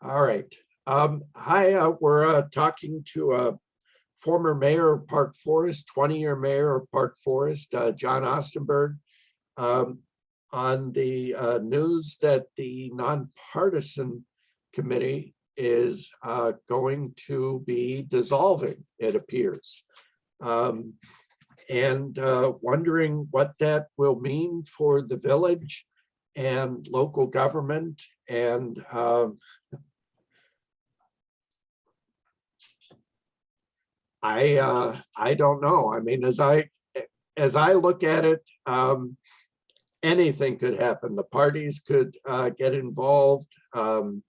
All right. Hi, we're talking to former mayor of Park Forest, 20-year mayor of Park Forest, John Ostenburg, um, on the news that the nonpartisan committee is going to be dissolving, it appears. And wondering what that will mean for the village and local government and I don't know. I mean, as I look at it, anything could happen. The parties could get involved to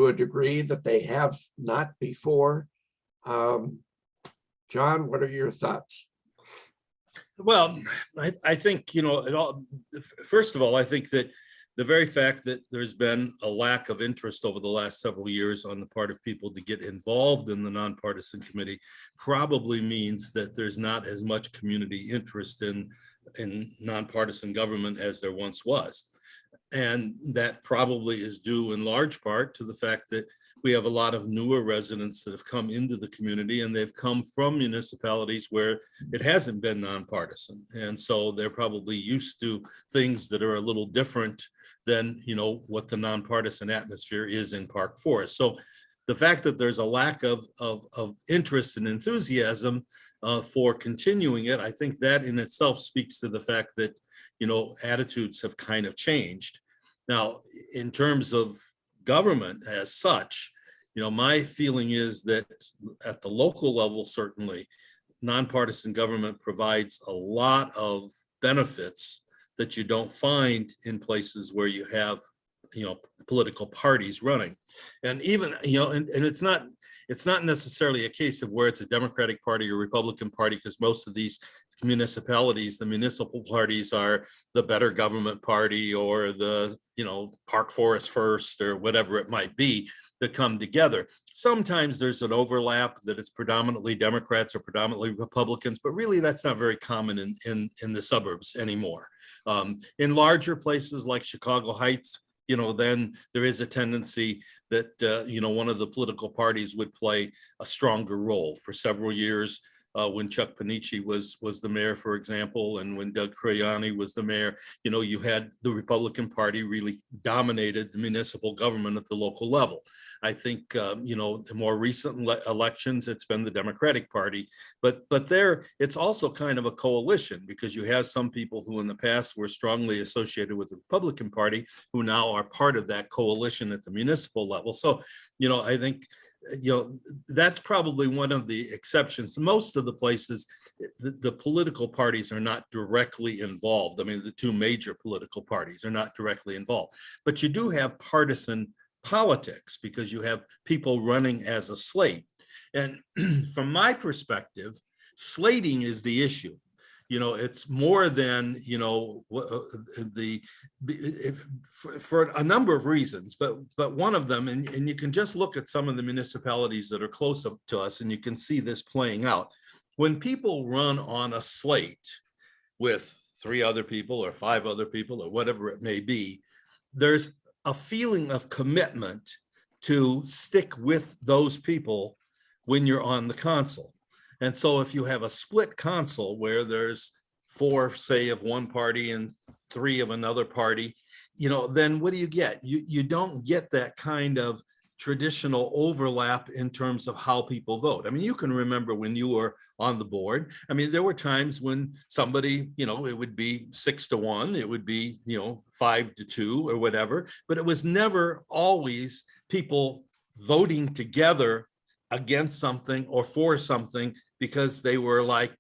a degree that they have not before. John, what are your thoughts? Well, I think, first of all, I think that the very fact that there's been a lack of interest over the last several years on the part of people to get involved in the nonpartisan committee probably means that there's not as much community interest in nonpartisan government as there once was. And that probably is due in large part to the fact that we have a lot of newer residents that have come into the community, and they've come from municipalities where it hasn't been nonpartisan. And so they're probably used to things that are a little different than, what the nonpartisan atmosphere is in Park Forest. So the fact that there's a lack of interest and enthusiasm for continuing it, I think that in itself speaks to the fact that, attitudes have kind of changed. Now, in terms of government as such, my feeling is that at the local level, certainly, nonpartisan government provides a lot of benefits that you don't find in places where you have, political parties running. And even, and it's not necessarily a case of where it's a Democratic Party or Republican Party, because most of these municipalities, the municipal parties are the Better Government Party or the, Park Forest First or whatever it might be that come together. Sometimes there's an overlap that it's predominantly Democrats or predominantly Republicans, but really that's not very common in the suburbs anymore. In larger places like Chicago Heights, then there is a tendency that, one of the political parties would play a stronger role. For several years, when Chuck Panici was the mayor, for example, and when Doug Troiani was the mayor, you had the Republican Party really dominated the municipal government at the local level. I think, the more recent elections, it's been the Democratic Party, but there it's also kind of a coalition, because you have some people who in the past were strongly associated with the Republican Party who now are part of that coalition at the municipal level. So, I think, that's probably one of the exceptions. Most of the places, the political parties are not directly involved. I mean, the two major political parties are not directly involved, but you do have partisan politics because you have people running as a slate. And from my perspective, slating is the issue. It's more than, for a number of reasons, but one of them, and you can just look at some of the municipalities that are close up to us and you can see this playing out. When people run on a slate with 3 other people or 5 other people or whatever it may be, there's a feeling of commitment to stick with those people when you're on the council. And so if you have a split council where there's 4, say, of one party and 3 of another party, then what do you get? You don't get that kind of traditional overlap in terms of how people vote. I mean, you can remember when you were on the board. I mean, there were times when somebody, it would be 6-1, it would be, 5-2 or whatever, but it was never always people voting together against something or for something because they were like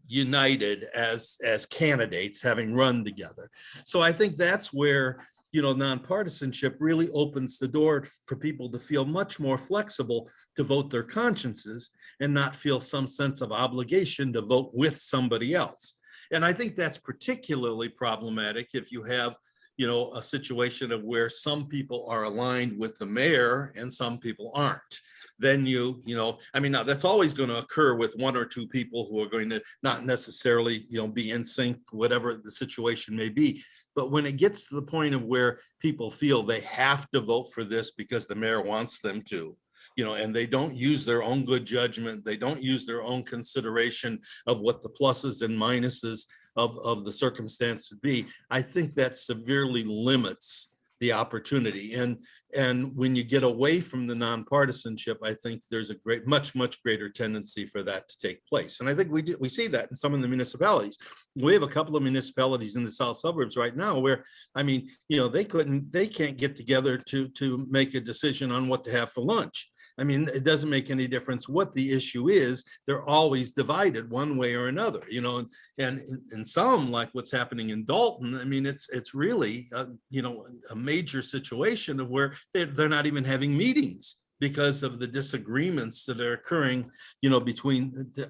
united as candidates having run together. So I think that's where, nonpartisanship really opens the door for people to feel much more flexible to vote their consciences and not feel some sense of obligation to vote with somebody else. And I think that's particularly problematic if you have, a situation of where some people are aligned with the mayor and some people aren't. then you know, I mean, now that's always going to occur with one or two people who are going to not necessarily, you know, be in sync, whatever the situation may be. But when it gets to the point of where people feel they have to vote for this because the mayor wants them to, you know, and they don't use their own good judgment, they don't use their own consideration of what the pluses and minuses of the circumstance would be, I think that severely limits the opportunity. And when you get away from the nonpartisanship, I think there's a much greater tendency for that to take place. And I think we see that in some of the municipalities. We have a couple of municipalities in the south suburbs right now where, I mean, you know, they can't get together to make a decision on what to have for lunch. I mean, it doesn't make any difference what the issue is. They're always divided one way or another, you know, and in some, like what's happening in Dalton, I mean, it's really, you know, a major situation of where they're not even having meetings because of the disagreements that are occurring, you know,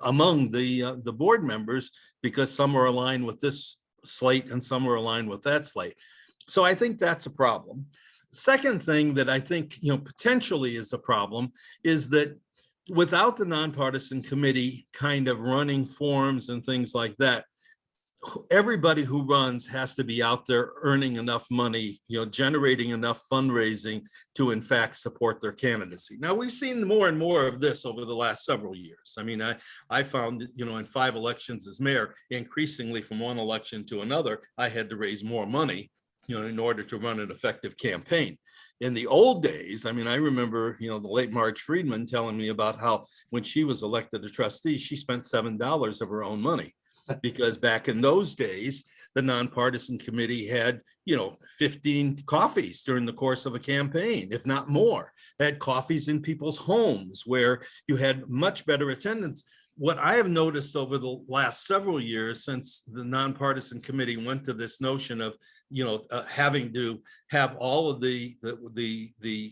among the board members, because some are aligned with this slate and some are aligned with that slate. So I think that's a problem. Second thing that I think, you know, potentially is a problem is that without the nonpartisan committee kind of running forums and things like that, everybody who runs has to be out there earning enough money, you know, generating enough fundraising to in fact support their candidacy. Now we've seen more and more of this over the last several years. I mean, I found, you know, in 5 elections as mayor, increasingly from one election to another, I had to raise more money, you know, in order to run an effective campaign. In the old days, I mean, I remember, you know, the late Marge Friedman telling me about how when she was elected a trustee, she spent $7 of her own money, because back in those days, the nonpartisan committee had, you know, 15 coffees during the course of a campaign, if not more. They had coffees in people's homes where you had much better attendance. What I have noticed over the last several years since the nonpartisan committee went to this notion of, you know, having to have all of the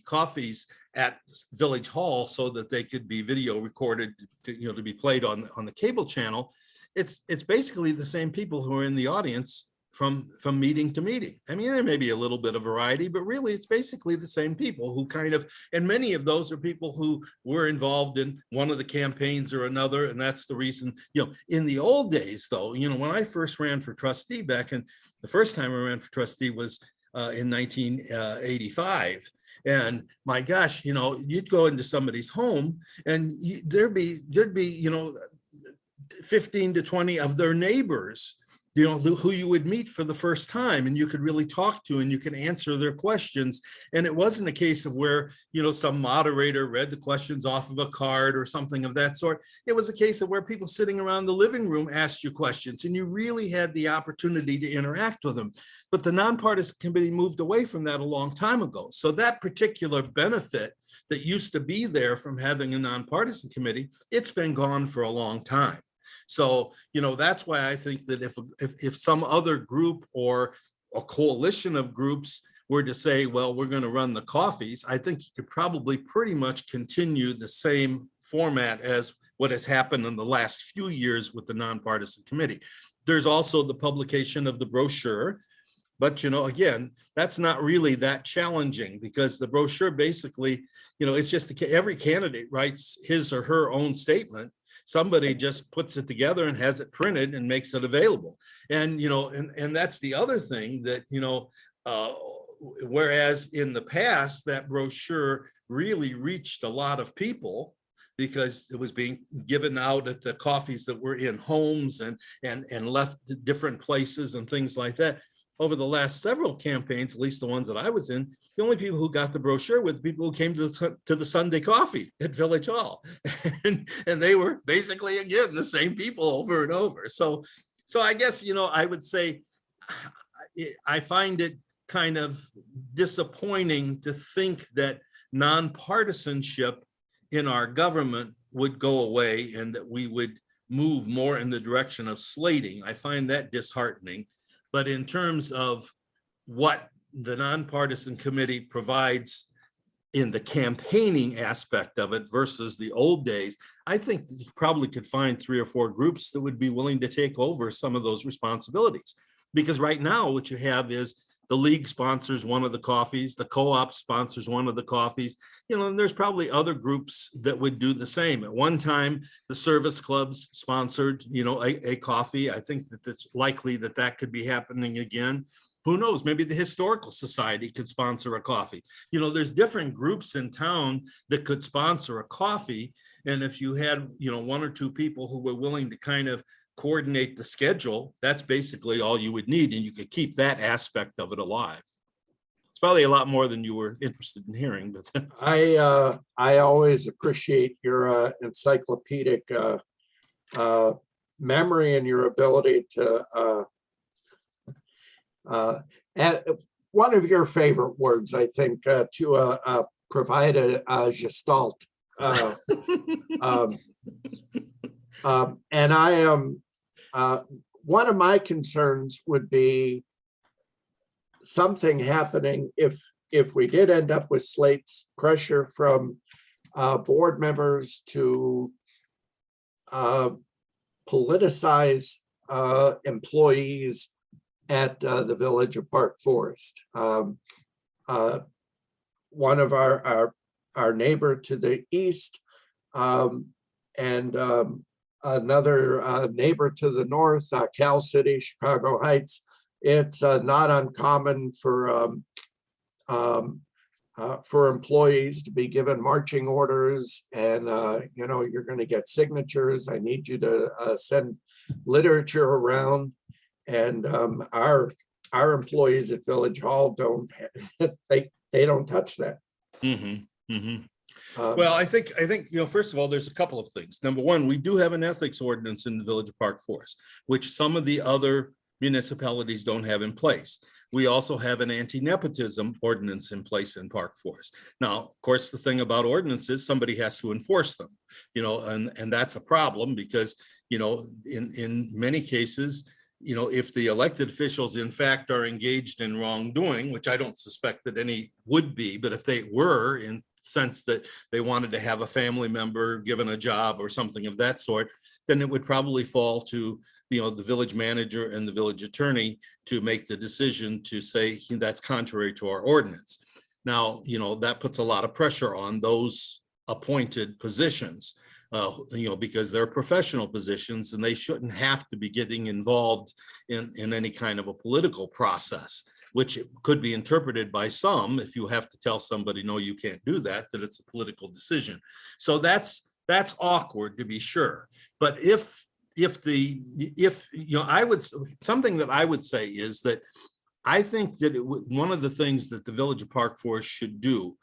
coffees at Village Hall so that they could be video recorded to, you know, to be played on the cable channel. It's basically the same people who are in the audience from meeting to meeting. I mean, there may be a little bit of variety, but really it's basically the same people who kind of, and many of those are people who were involved in one of the campaigns or another. And that's the reason, you know, in the old days though, you know, when I first ran for trustee the first time I ran for trustee was in 1985. And my gosh, you know, you'd go into somebody's home and there'd be, you know, 15 to 20 of their neighbors, you know, who you would meet for the first time and you could really talk to and you can answer their questions. And it wasn't a case of where, you know, some moderator read the questions off of a card or something of that sort. It was a case of where people sitting around the living room asked you questions and you really had the opportunity to interact with them. But the nonpartisan committee moved away from that a long time ago. So that particular benefit that used to be there from having a nonpartisan committee, it's been gone for a long time. So, you know, that's why I think that if some other group or a coalition of groups were to say, well, we're going to run the coffees, I think you could probably pretty much continue the same format as what has happened in the last few years with the nonpartisan committee. There's also the publication of the brochure. But, you know, again, that's not really that challenging because the brochure basically, you know, it's just every candidate writes his or her own statement. Somebody just puts it together and has it printed and makes it available. And, you know, and that's the other thing that, you know, whereas in the past, that brochure really reached a lot of people because it was being given out at the coffees that were in homes and left different places and things like that. Over the last several campaigns, at least the ones that I was in, the only people who got the brochure were the people who came to the Sunday coffee at Village Hall. And they were basically, again, the same people over and over. So I guess, you know, I would say I find it kind of disappointing to think that nonpartisanship in our government would go away and that we would move more in the direction of slating. I find that disheartening. But in terms of what the nonpartisan committee provides in the campaigning aspect of it versus the old days, I think you probably could find 3 or 4 groups that would be willing to take over some of those responsibilities. Because right now what you have is The league sponsors one of the coffees, the co-op sponsors one of the coffees, and there's probably other groups that would do the same. At one time, the service clubs sponsored, a coffee. I think that it's likely that that could be happening again. Who knows? Maybe the Historical Society could sponsor a coffee. There's different groups in town that could sponsor a coffee. And if you had, one or two people who were willing to kind of coordinate the schedule, that's basically all you would need. And you could keep that aspect of it alive. It's probably a lot more than you were interested in hearing, but that's... I always appreciate your encyclopedic memory and your ability to add one of your favorite words, I think, to provide a gestalt. And I am one of my concerns would be something happening if we did end up with slates, pressure from board members to politicize employees at the village of Park Forest. One of our neighbor to the east and another neighbor to the north, Cal City, Chicago Heights. It's not uncommon for employees to be given marching orders, and you're going to get signatures. I need you to send literature around, and our employees at Village Hall don't. They don't touch that. Mm-hmm. Mm-hmm. Well, I think, first of all, there's a couple of things. Number one, we do have an ethics ordinance in the Village of Park Forest, which some of the other municipalities don't have in place. We also have an anti-nepotism ordinance in place in Park Forest. Now, of course, the thing about ordinances, somebody has to enforce them, and that's a problem because, in many cases, if the elected officials in fact are engaged in wrongdoing, which I don't suspect that any would be, but if they were, in sense that they wanted to have a family member given a job or something of that sort, then it would probably fall to the village manager and the village attorney to make the decision to say that's contrary to our ordinance. Now, that puts a lot of pressure on those appointed positions, because they're professional positions and they shouldn't have to be getting involved in any kind of a political process, which could be interpreted by some, if you have to tell somebody, no, you can't do that, that it's a political decision. So that's awkward, to be sure. But something that I would say is that I think that one of the things that the Village of Park Forest should do,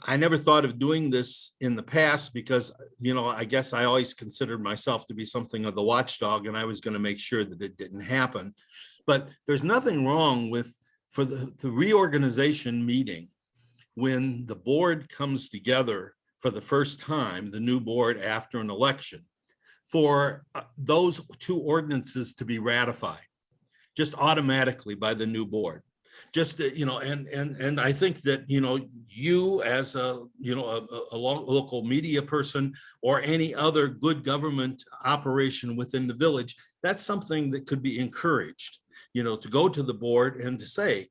I never thought of doing this in the past because, I guess I always considered myself to be something of the watchdog, and I was going to make sure that it didn't happen. But there's nothing wrong with, for the reorganization meeting, when the board comes together for the first time, the new board after an election, for those two ordinances to be ratified just automatically by the new board. Just, and I think that, you as a local media person or any other good government operation within the village, that's something that could be encouraged, to go to the board and to say,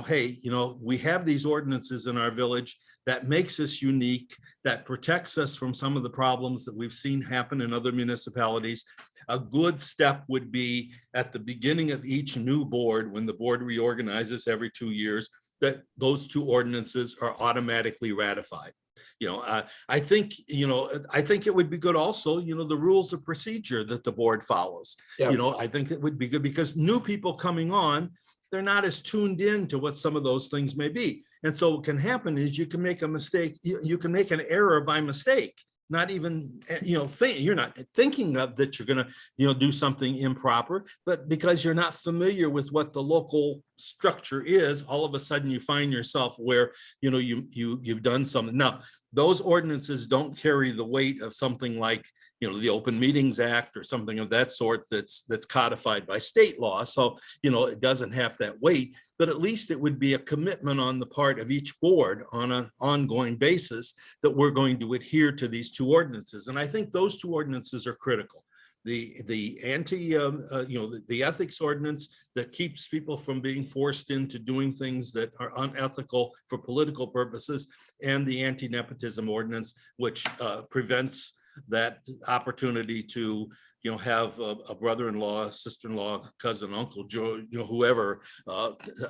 hey, we have these ordinances in our village that makes us unique, that protects us from some of the problems that we've seen happen in other municipalities. A good step would be at the beginning of each new board, when the board reorganizes every 2 years, that those two ordinances are automatically ratified. I think it would be good also, the rules of procedure that the board follows. Yeah. I think it would be good because new people coming on, they're not as tuned in to what some of those things may be. And so what can happen is you can make a mistake. You can make an error by mistake, not even, you're not thinking of that you're going to, do something improper, but because you're not familiar with what the local structure is, all of a sudden you find yourself where, you've done something. Now, those ordinances don't carry the weight of something like, the Open Meetings Act or something of that sort that's codified by state law. So, it doesn't have that weight, but at least it would be a commitment on the part of each board on an ongoing basis that we're going to adhere to these two ordinances. And I think those two ordinances are critical. the the ethics ordinance that keeps people from being forced into doing things that are unethical for political purposes, and the anti-nepotism ordinance, which prevents that opportunity to have a brother-in-law, sister-in-law, cousin, uncle, whoever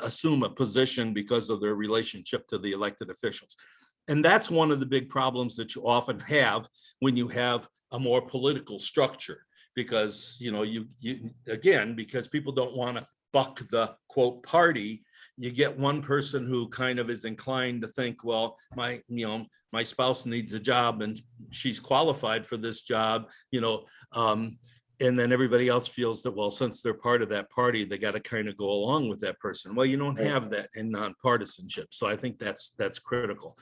assume a position because of their relationship to the elected officials. And that's one of the big problems that you often have when you have a more political structure, because because people don't want to buck the quote party. You get one person who kind of is inclined to think, well, my spouse needs a job and she's qualified for this job, and then everybody else feels that, well, since they're part of that party, they got to kind of go along with that person. Well, you don't have that in nonpartisanship. So I think that's critical.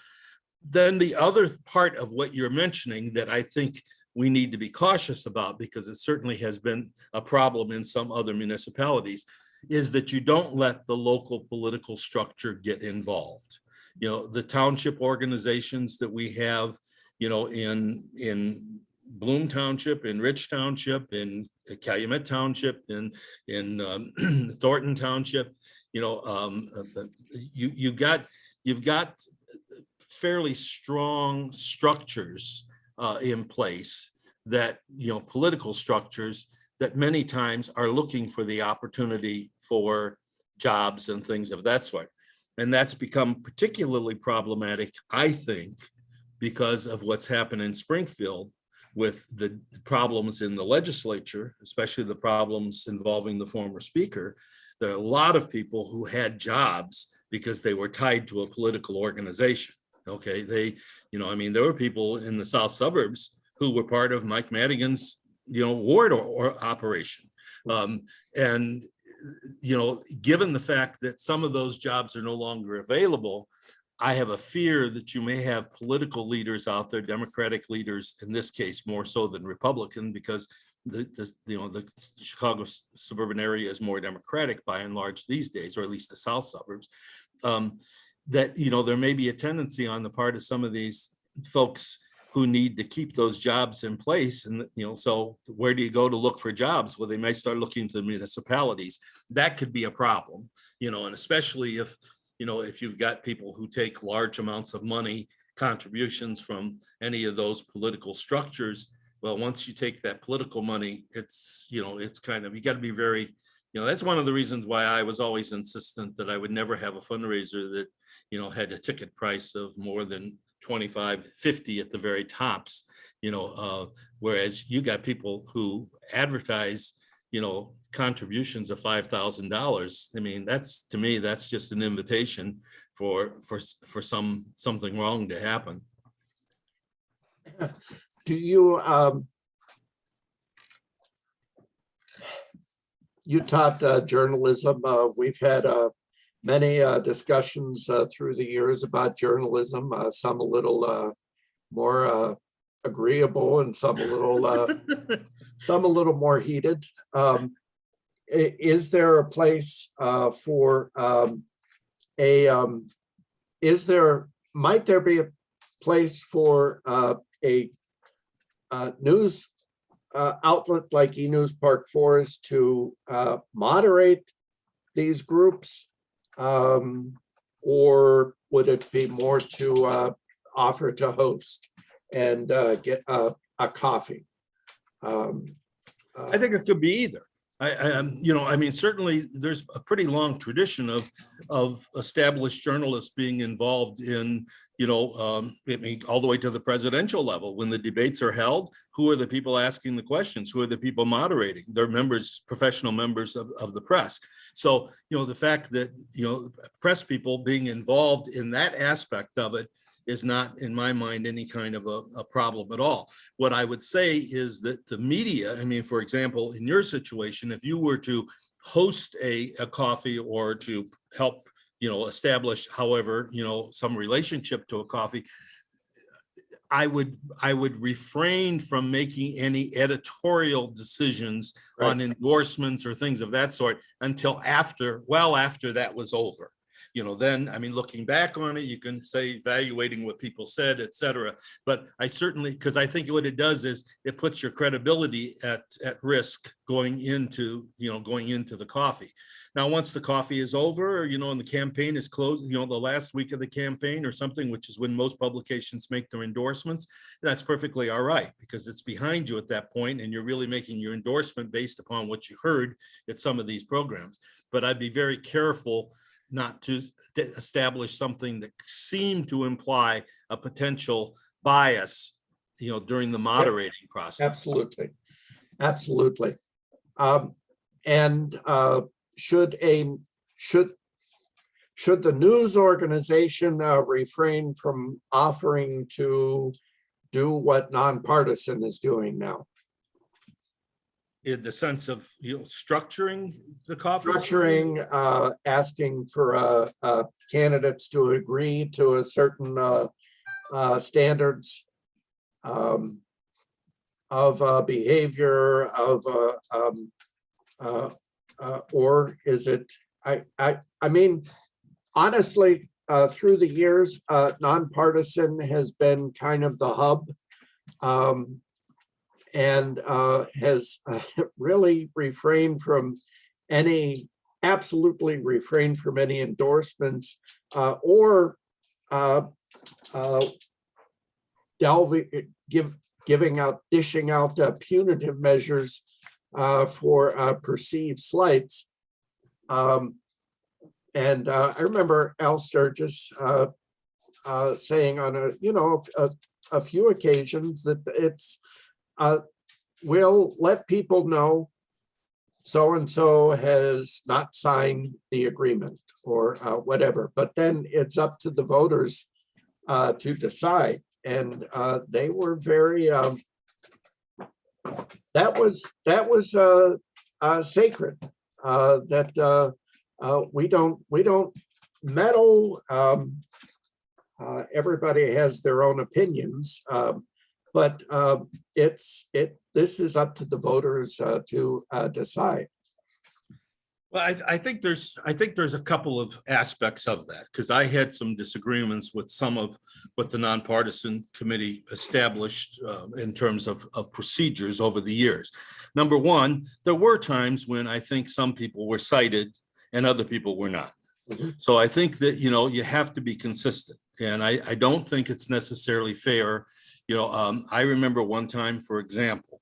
Then the other part of what you're mentioning that I think we need to be cautious about, because it certainly has been a problem in some other municipalities, is that you don't let the local political structure get involved. The township organizations that we have, in Bloom Township, in Rich Township, in Calumet Township, in Thornton Township, you've got fairly strong structures in place that, political structures that many times are looking for the opportunity for jobs and things of that sort. And that's become particularly problematic, I think, because of what's happened in Springfield with the problems in the legislature, especially the problems involving the former speaker. There are a lot of people who had jobs because they were tied to a political organization. Okay, there were people in the south suburbs who were part of Mike Madigan's, ward or operation. And given the fact that some of those jobs are no longer available, I have a fear that you may have political leaders out there, Democratic leaders, in this case, more so than Republican, because the Chicago suburban area is more Democratic by and large these days, or at least the south suburbs. That there may be a tendency on the part of some of these folks who need to keep those jobs in place. And so where do you go to look for jobs? Well, they may start looking to the municipalities. That could be a problem, and especially if you've got people who take large amounts of money, contributions from any of those political structures. Well, once you take that political money, it's kind of, you got to be very, that's one of the reasons why I was always insistent that I would never have a fundraiser that, had a ticket price of more than $25, $50 at the very tops, whereas you got people who advertise, contributions of $5,000. I mean, to me, that's just an invitation for something wrong to happen. Do you, you taught journalism. We've had many discussions through the years about journalism, some a little more agreeable and some a little more heated. Is there a place for might there be a place for a news outlet like E-News Park Forest to moderate these groups, or would it be more to offer to host and get a coffee? I think it could be either. Certainly there's a pretty long tradition of established journalists being involved in, all the way to the presidential level. When the debates are held, who are the people asking the questions? Who are the people moderating? They're professional members of the press. So, the fact that, press people being involved in that aspect of it is not, in my mind, any kind of a problem at all. What I would say is that the media, for example, in your situation, if you were to host a coffee or to help, establish, however, some relationship to a coffee, I would refrain from making any editorial decisions on endorsements or things of that sort until after that was over. then, I mean, looking back on it, you can say evaluating what people said, et cetera. But I certainly, because I think what it does is it puts your credibility at risk going into the coffee. Now, once the coffee is over, and the campaign is closed, the last week of the campaign or something, which is when most publications make their endorsements, that's perfectly all right, because it's behind you at that point, and you're really making your endorsement based upon what you heard at some of these programs. But I'd be very careful not to establish something that seemed to imply a potential bias, during the moderating process. Absolutely. Absolutely. And should the news organization refrain from offering to do what Nonpartisan is doing now? In the sense of structuring the coffee, asking for candidates to agree to a certain standards of behavior or is it? I mean, honestly, through the years, Nonpartisan has been kind of the hub. And has really absolutely refrained from any endorsements or dishing out punitive measures for perceived slights. And I remember Al Sturgis saying on a few occasions that it's we'll let people know so-and-so has not signed the agreement or whatever, but then it's up to the voters to decide. And they were very, that was sacred, that we don't meddle. Everybody has their own opinions. But this is up to the voters to decide. Well, I think there's a couple of aspects of that, because I had some disagreements with some of what the Nonpartisan Committee established in terms of procedures over the years. Number one, there were times when I think some people were cited and other people were not. Mm-hmm. So I think that you have to be consistent, and I don't think it's necessarily fair. I remember one time, for example,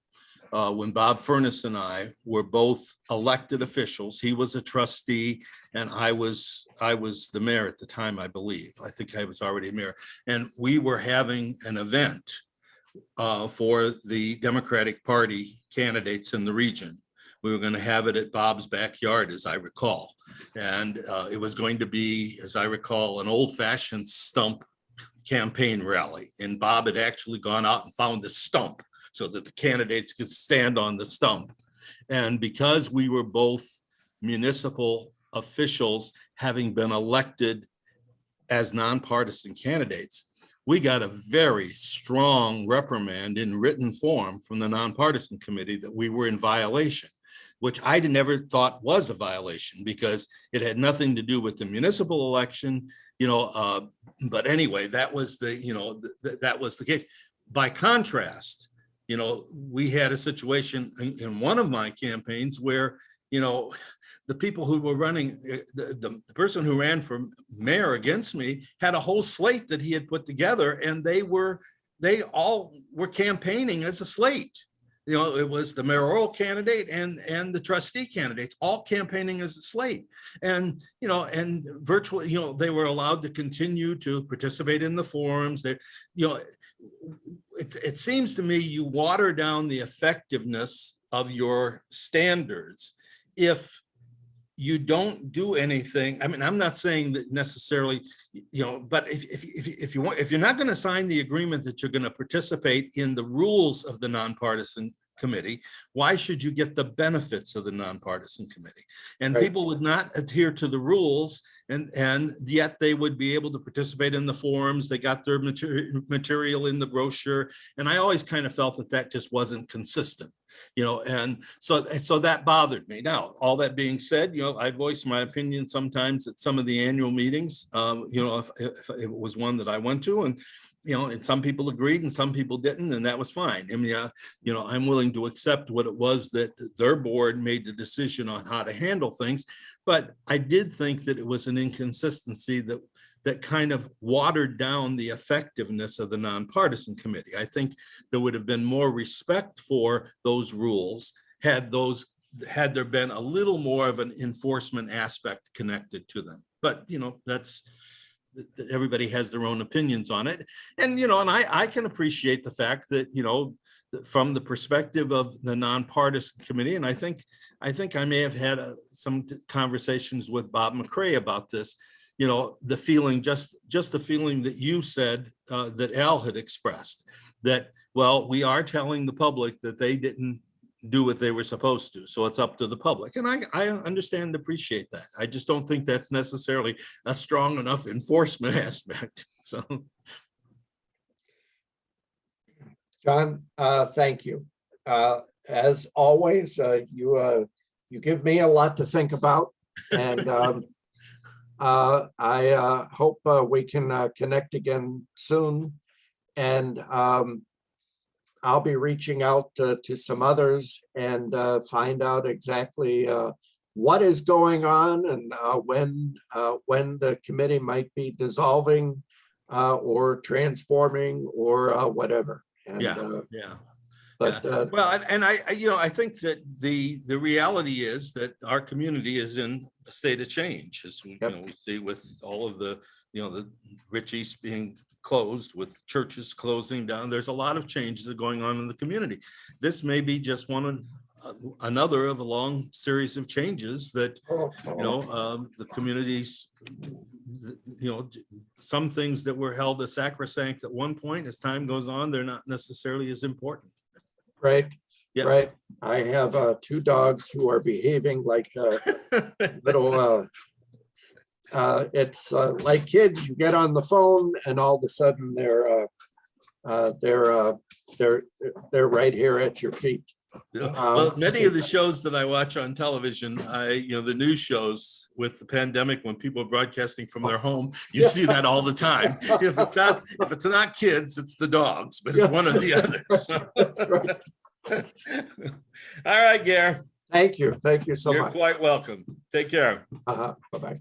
when Bob Furness and I were both elected officials. He was a trustee and I was the mayor at the time, I believe. I think I was already mayor. And we were having an event for the Democratic Party candidates in the region. We were going to have it at Bob's backyard, as I recall. And it was going to be, as I recall, an old-fashioned stump campaign rally, and Bob had actually gone out and found the stump so that the candidates could stand on the stump. And because we were both municipal officials, having been elected as nonpartisan candidates, we got a very strong reprimand in written form from the Nonpartisan Committee that we were in violation, which I never thought was a violation because it had nothing to do with the municipal election, but anyway, that was that was the case. By contrast, we had a situation in one of my campaigns where, the people who were running, the person who ran for mayor against me had a whole slate that he had put together, and they all were campaigning as a slate. It was the mayoral candidate and the trustee candidates all campaigning as a slate. And, and virtually, they were allowed to continue to participate in the forums. It seems to me you water down the effectiveness of your standards if you don't do anything. I mean, I'm not saying that necessarily, but if you're not going to sign the agreement that you're going to participate in the rules of the Nonpartisan committee, why should you get the benefits of the nonpartisan committee? And Right. people would not adhere to the rules, and yet they would be able to participate in the forums. They got their material in the brochure. And I always kind of felt that that just wasn't consistent, and so that bothered me. Now, all that being said, I voiced my opinion sometimes at some of the annual meetings, if it was one that I went to, and some people agreed and some people didn't, and that was fine. I mean, I'm willing to accept what it was that their board made the decision on how to handle things. But I did think that it was an inconsistency that kind of watered down the effectiveness of the nonpartisan committee. I think there would have been more respect for those rules had there been a little more of an enforcement aspect connected to them. But, everybody has their own opinions on it. And, and I can appreciate the fact that, from the perspective of the nonpartisan committee, and I think I may have had some conversations with Bob McCrae about this, the feeling, just the feeling that you said, that Al had expressed, that, well, we are telling the public that they didn't do what they were supposed to, so it's up to the public. And I understand and appreciate that. I just don't think that's necessarily a strong enough enforcement aspect. So, John, thank you. As always, you give me a lot to think about, and I hope we can connect again soon. And I'll be reaching out to some others and find out exactly what is going on and when the committee might be dissolving or transforming or whatever. And, yeah. But well, and I think that the reality is that our community is in a state of change, as we, we see with all of the the Rich East being closed, with churches closing down. There's a lot of changes that are going on in the community. This may be just another of a long series of changes that the communities, some things that were held as sacrosanct at one point, as time goes on, they're not necessarily as important. Right. Yeah. Right. I have 2 dogs who are behaving like little. It's like kids. You get on the phone, and all of a sudden they're right here at your feet. Well, many of the shows that I watch on television, the news shows with the pandemic, when people are broadcasting from their home, you see that all the time. If it's not kids, it's the dogs, but it's one or the other. So. Right. All right, Gare. Thank you so much. You're quite welcome. Take care. Bye-bye.